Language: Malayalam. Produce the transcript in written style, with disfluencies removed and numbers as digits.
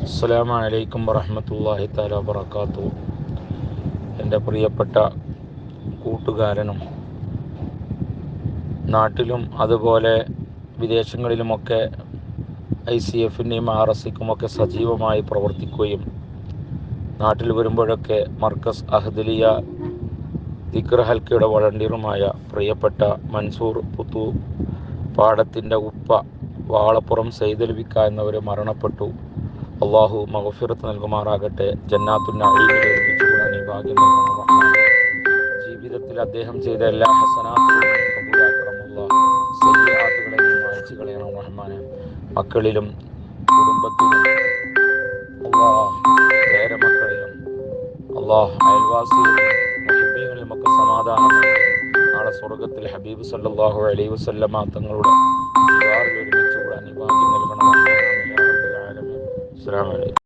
അസ്സലാമു അലൈക്കും വറഹ്മത്തുള്ളാഹി തആല വബറകാതുഹു. എൻ്റെ പ്രിയപ്പെട്ട കൂട്ടുകാരനും നാട്ടിലും അതുപോലെ വിദേശങ്ങളിലുമൊക്കെ ICF-ൻ്റെയും RSCക്കുമൊക്കെ സജീവമായി പ്രവർത്തിക്കുകയും നാട്ടിൽ വരുമ്പോഴൊക്കെ മർക്കസ് അഹ്ദലിയ ദിക്ർ ഹൽക്കയുടെ വളണ്ടിയറുമായ പ്രിയപ്പെട്ട മൻസൂർ പുത്തു പാടത്തിൻ്റെ ഉപ്പ വാളപ്പുറം സൈദൽവിക്ക എന്നവർ മരണപ്പെട്ടു. അള്ളാഹു മഗ്ഫിറത്ത് നൽകുമാറാകട്ടെ. ജന്നാത്തുൻ നഈമിൽ ഒരുമിച്ചുകൂടാൻ ഈ ഭാഗ്യം നൽകണം റഹ്മാൻ. ജീവിതത്തിൽ അദ്ദേഹം ചെയ്ത എല്ലാ ഹസനാത്തുകളും കബൂലാക്കണം അല്ലാഹ്. സയ്യിആത്തുകളെയും മായ്ച്ചു കളയണം റഹ്മാനെ. മക്കളിലും കുടുംബത്തിലും പേരമക്കളിലും അയൽവാസികളിലും മുഹിബ്ബീങ്ങളിലുമൊക്കെ സമാധാനം നൽകി നാളെ സ്വർഗത്തിൽ ഹബീബ് സല്ലല്ലാഹു അലൈഹി വസല്ലമ തങ്ങളുടെ ജിവാറിൽ ഒരുമിച്ചുകൂടാൻ ഈ ഭാഗ്യം നൽകണം റഹ്മാൻ. അസ്സലാമു അലൈക്കും.